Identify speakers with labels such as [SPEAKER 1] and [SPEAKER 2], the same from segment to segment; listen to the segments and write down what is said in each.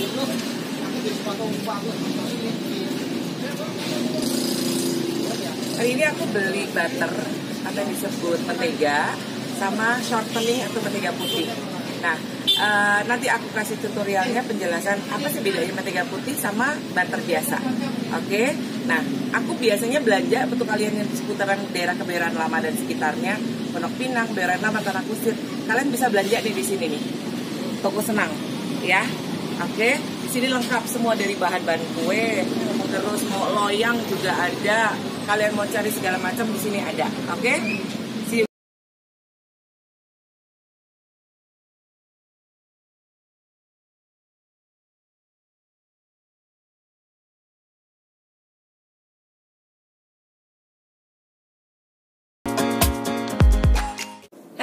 [SPEAKER 1] Hari ini aku beli butter atau disebut mentega sama shortening atau mentega putih. Nah, nanti aku kasih tutorialnya penjelasan apa sih bedanya mentega putih sama butter biasa. Oke? Nah, aku biasanya belanja untuk kalian yang di seputaran daerah Kebayoran Lama dan sekitarnya, Pondok Pinang, Kebayoran Lama, Tanah Kusir, kalian bisa belanja nih di sini nih. Toko Senang, ya. Oke? Di sini lengkap semua dari bahan-bahan kue, terus mau loyang juga ada. Kalian mau cari segala macam di sini ada. Oke?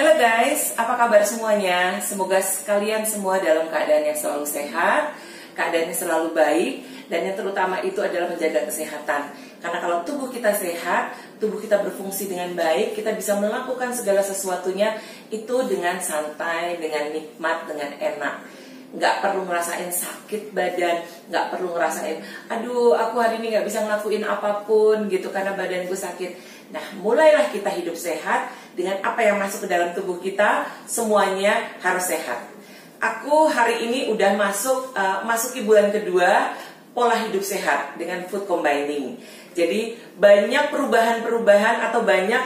[SPEAKER 1] Halo guys, apa kabar semuanya? Semoga kalian semua dalam keadaan yang selalu sehat, keadaan yang selalu baik, dan yang terutama itu adalah menjaga kesehatan. Karena kalau tubuh kita sehat, tubuh kita berfungsi dengan baik, kita bisa melakukan segala sesuatunya itu dengan santai, dengan nikmat, dengan enak. Nggak perlu ngerasain sakit badan, nggak perlu ngerasain, aduh aku hari ini nggak bisa ngelakuin apapun gitu karena badanku sakit. Nah, mulailah kita hidup sehat dengan apa yang masuk ke dalam tubuh kita, semuanya harus sehat. Aku hari ini udah masuki bulan kedua pola hidup sehat dengan food combining. Jadi banyak perubahan-perubahan atau banyak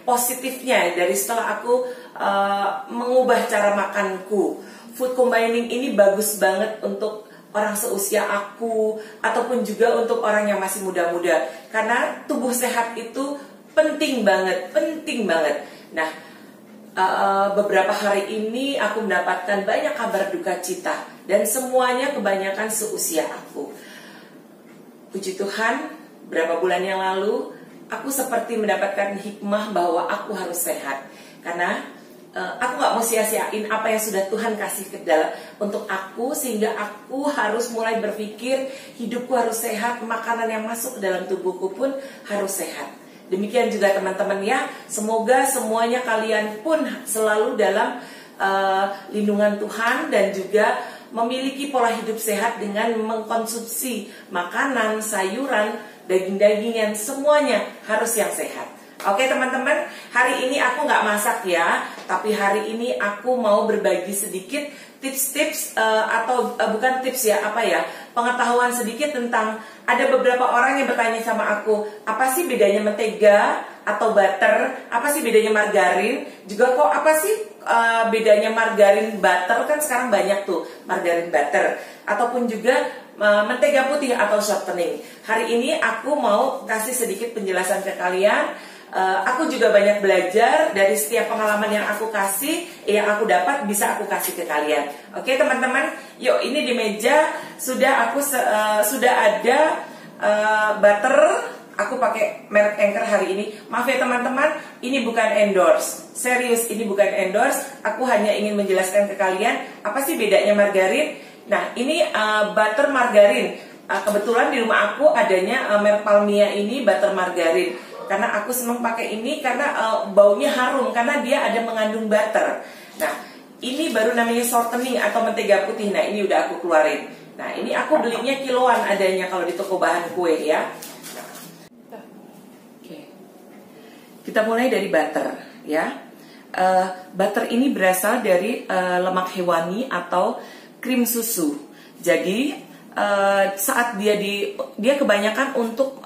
[SPEAKER 1] positifnya dari setelah aku mengubah cara makanku. Food combining ini bagus banget untuk orang seusia aku ataupun juga untuk orang yang masih muda-muda, karena tubuh sehat itu penting banget. Nah, beberapa hari ini aku mendapatkan banyak kabar duka cita dan semuanya kebanyakan seusia aku. Puji Tuhan, berapa bulan yang lalu aku seperti mendapatkan hikmah bahwa aku harus sehat, karena aku gak mau sia-siain apa yang sudah Tuhan kasih ke dalam untuk aku, sehingga aku harus mulai berpikir hidupku harus sehat, makanan yang masuk ke dalam tubuhku pun harus sehat. Demikian juga teman-teman ya, semoga semuanya kalian pun selalu dalam lindungan Tuhan dan juga memiliki pola hidup sehat dengan mengkonsumsi makanan, sayuran, daging-dagingan, semuanya harus yang sehat. Oke teman-teman, hari ini aku nggak masak ya, tapi hari ini aku mau berbagi sedikit tips-tips bukan tips ya, pengetahuan sedikit tentang, ada beberapa orang yang bertanya sama aku, apa sih bedanya mentega atau butter, apa sih bedanya margarin, juga kok apa sih bedanya margarin butter, kan sekarang banyak tuh margarin butter, ataupun juga mentega putih atau shortening. Hari ini aku mau kasih sedikit penjelasan ke kalian. Aku juga banyak belajar dari setiap pengalaman yang aku kasih, yang aku dapat bisa aku kasih ke kalian. Oke teman-teman, yuk ini di meja sudah ada butter. Aku pakai merek Anchor hari ini. Maaf ya teman-teman, ini bukan endorse. Serius, ini bukan endorse. Aku hanya ingin menjelaskan ke kalian apa sih bedanya margarin. Nah ini butter margarin. Kebetulan di rumah aku adanya merek Palmia ini butter margarin. Karena aku senang pakai ini karena baunya harum, karena dia ada mengandung butter. Nah, ini baru namanya shortening atau mentega putih. Nah, ini udah aku keluarin. Nah, ini aku belinya kiloan adanya kalau di toko bahan kue ya. Nah, oke. Kita mulai dari butter ya. Butter ini berasal dari lemak hewani atau krim susu. Jadi saat dia kebanyakan untuk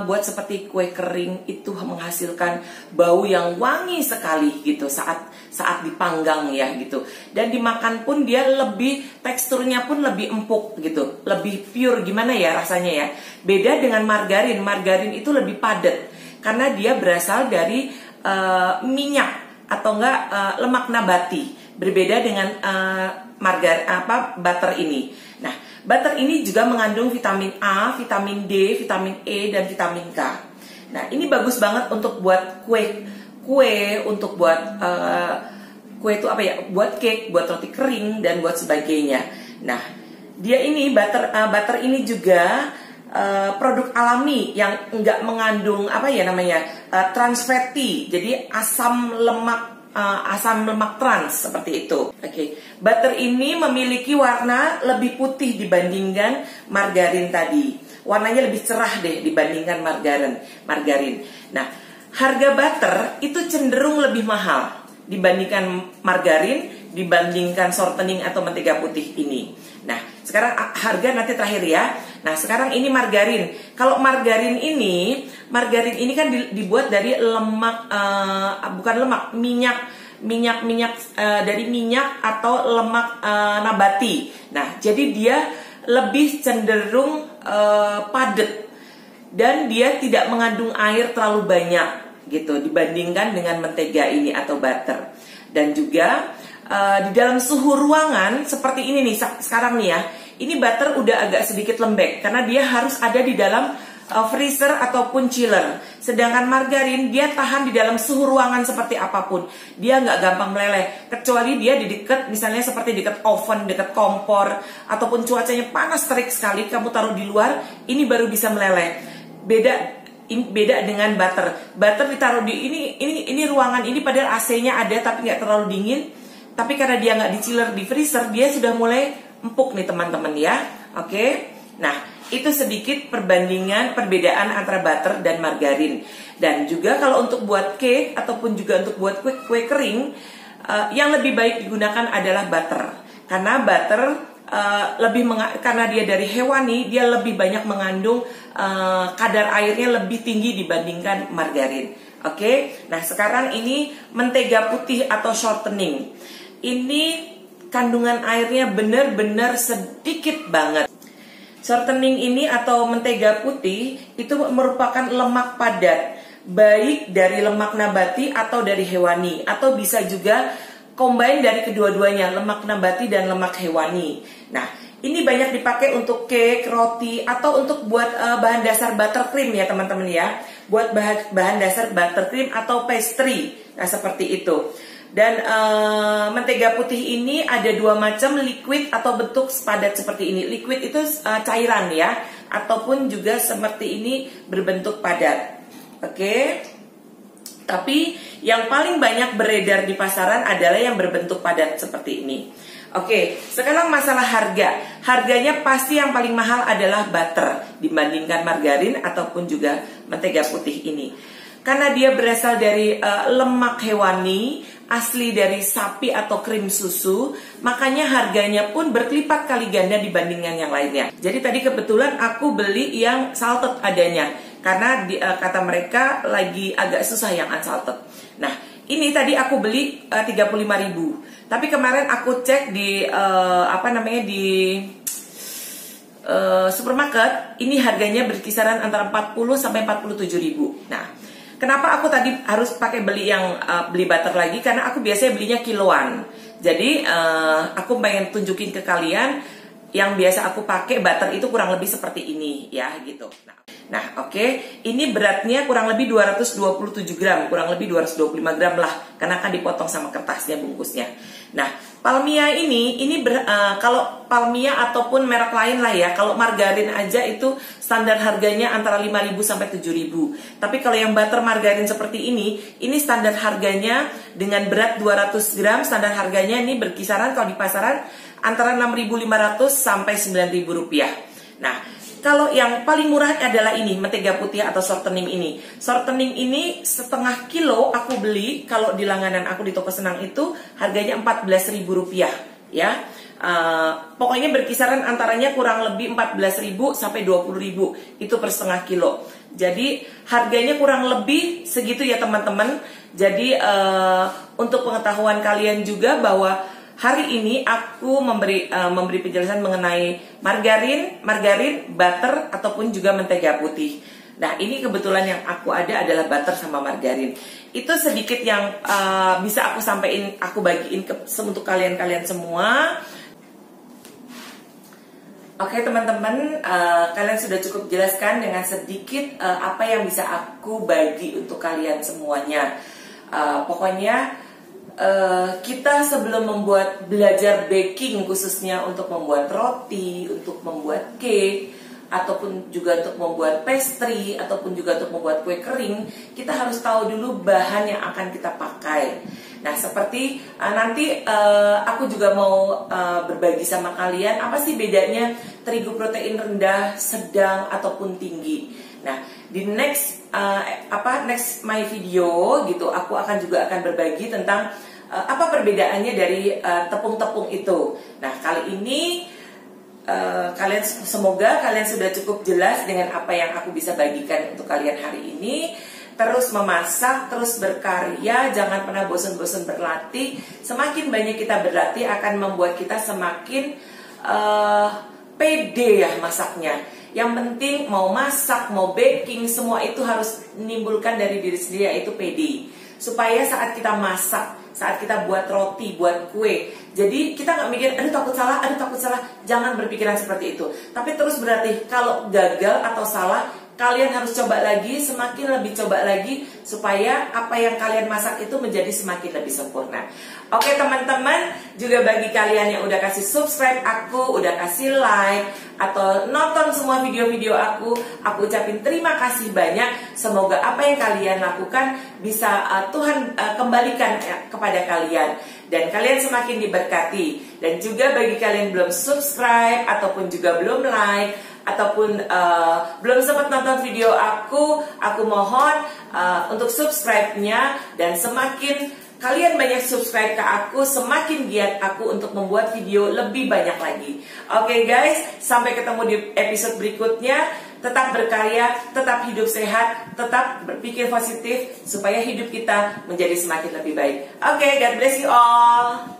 [SPEAKER 1] buat seperti kue kering itu menghasilkan bau yang wangi sekali gitu saat dipanggang ya gitu, dan dimakan pun dia teksturnya pun lebih empuk gitu, lebih pure gimana ya rasanya ya. Beda dengan margarin itu lebih padat karena dia berasal dari minyak atau enggak lemak nabati, berbeda dengan butter ini. Nah, butter ini juga mengandung vitamin A, vitamin D, vitamin E, dan vitamin K. Nah, ini bagus banget untuk buat kue, untuk buat kue itu buat cake, buat roti kering, dan buat sebagainya. Nah, dia ini butter ini juga produk alami yang enggak mengandung trans fatty, jadi asam lemak trans seperti itu. Oke. Butter ini memiliki warna lebih putih dibandingkan margarin tadi. Warnanya lebih cerah deh dibandingkan margarin. Nah, harga butter itu cenderung lebih mahal dibandingkan margarin, dibandingkan shortening atau mentega putih ini. Nah, sekarang harga nanti terakhir ya. Nah, sekarang ini margarin. Kalau margarin ini kan dibuat dari lemak, bukan lemak, minyak dari minyak atau lemak nabati. Nah, jadi dia lebih cenderung padat dan dia tidak mengandung air terlalu banyak gitu dibandingkan dengan mentega ini atau butter. Dan juga di dalam suhu ruangan seperti ini nih sekarang nih ya, ini butter udah agak sedikit lembek karena dia harus ada di dalam freezer ataupun chiller. Sedangkan margarin dia tahan di dalam suhu ruangan seperti apapun, dia nggak gampang meleleh, kecuali dia di dekat, misalnya seperti dekat oven, dekat kompor, ataupun cuacanya panas terik sekali, kamu taruh di luar, ini baru bisa meleleh. Beda dengan butter. Butter ditaruh di ini ruangan ini padahal AC-nya ada tapi nggak terlalu dingin. Tapi karena dia nggak di chiller, di freezer, dia sudah mulai empuk nih teman-teman ya. Oke. Nah, itu sedikit perbedaan antara butter dan margarin. Dan juga kalau untuk buat cake ataupun juga untuk buat kue kering, yang lebih baik digunakan adalah butter. Karena butter karena dia dari hewani, dia lebih banyak mengandung kadar airnya lebih tinggi dibandingkan margarin. Oke. Nah, sekarang ini mentega putih atau shortening. Ini kandungan airnya benar-benar sedikit banget. Shortening ini atau mentega putih itu merupakan lemak padat, baik dari lemak nabati atau dari hewani, atau bisa juga combine dari kedua-duanya, lemak nabati dan lemak hewani. Nah, ini banyak dipakai untuk cake, roti, atau untuk buat bahan dasar buttercream ya teman-teman ya. Buat bahan dasar buttercream atau pastry. Nah, seperti itu. Dan mentega putih ini ada dua macam, liquid atau bentuk padat seperti ini. Liquid itu cairan ya, ataupun juga seperti ini berbentuk padat. Oke. Tapi yang paling banyak beredar di pasaran adalah yang berbentuk padat seperti ini. Oke, sekarang masalah harga. Harganya pasti yang paling mahal adalah butter dibandingkan margarin ataupun juga mentega putih ini. Karena dia berasal dari lemak hewani, asli dari sapi atau krim susu, makanya harganya pun berlipat kali ganda dibandingkan yang lainnya. Jadi tadi kebetulan aku beli yang salted adanya, karena kata mereka lagi agak susah yang unsalted. Nah, ini tadi aku beli 35.000. Tapi kemarin aku cek di supermarket, ini harganya berkisaran antara 40 sampai 47.000. Nah, kenapa aku tadi harus pakai beli butter lagi? Karena aku biasanya belinya kiloan. Jadi aku pengen tunjukin ke kalian yang biasa aku pakai butter itu kurang lebih seperti ini ya gitu. Nah, oke. Ini beratnya kurang lebih 227 gram, kurang lebih 225 gram lah, karena akan dipotong sama kertasnya bungkusnya. Nah, Palmia ini kalau Palmia ataupun merek lain lah ya, kalau margarin aja itu standar harganya antara 5.000 sampai 7.000. Tapi kalau yang butter margarin seperti ini standar harganya dengan berat 200 gram, standar harganya ini berkisaran kalau di pasaran antara 6.500 sampai 9.000 rupiah. Nah, kalau yang paling murah adalah ini, mentega putih atau shortening ini. Shortening ini setengah kilo aku beli, kalau di langganan aku di Toko Senang itu harganya 14.000 rupiah ya. Pokoknya berkisaran antaranya kurang lebih 14.000 sampai 20.000 itu per setengah kilo. Jadi harganya kurang lebih segitu ya teman-teman. Jadi untuk pengetahuan kalian juga bahwa hari ini aku memberi penjelasan mengenai margarin, butter ataupun juga mentega putih. Nah, ini kebetulan yang aku ada adalah butter sama margarin. Itu sedikit yang bisa aku sampaikan, aku bagiin untuk kalian semua. Oke teman-teman, kalian sudah cukup jelaskan dengan sedikit apa yang bisa aku bagi untuk kalian semuanya. Pokoknya kita sebelum belajar baking, khususnya untuk membuat roti, untuk membuat cake, ataupun juga untuk membuat pastry, ataupun juga untuk membuat kue kering, kita harus tahu dulu bahan yang akan kita pakai. Nah, seperti nanti aku juga mau berbagi sama kalian apa sih bedanya terigu protein rendah, sedang ataupun tinggi. Nah, di next my video gitu, aku juga akan berbagi tentang apa perbedaannya dari tepung-tepung itu. Nah, kali ini semoga kalian sudah cukup jelas dengan apa yang aku bisa bagikan untuk kalian hari ini. Terus memasak, terus berkarya, jangan pernah bosan-bosan berlatih. Semakin banyak kita berlatih akan membuat kita semakin pede ya masaknya. Yang penting mau masak, mau baking, semua itu harus menimbulkan dari diri sendiri, yaitu pede. Supaya saat kita masak, saat kita buat roti, buat kue, jadi kita nggak mikir, aduh takut salah, jangan berpikiran seperti itu. Tapi terus berarti kalau gagal atau salah, kalian harus coba lagi, semakin lebih coba lagi, supaya apa yang kalian masak itu menjadi semakin lebih sempurna. Oke teman-teman, juga bagi kalian yang udah kasih subscribe aku, udah kasih like, atau nonton semua video-video aku ucapin terima kasih banyak. Semoga apa yang kalian lakukan bisa Tuhan kembalikan kepada kalian. Dan kalian semakin diberkati. Dan juga bagi kalian belum subscribe, ataupun juga belum like, ataupun belum sempat nonton video aku mohon untuk subscribe-nya. Dan semakin kalian banyak subscribe ke aku, semakin giat aku untuk membuat video lebih banyak lagi. Oke guys, sampai ketemu di episode berikutnya. Tetap berkarya, tetap hidup sehat, tetap berpikir positif supaya hidup kita menjadi semakin lebih baik. Oke, God bless you all.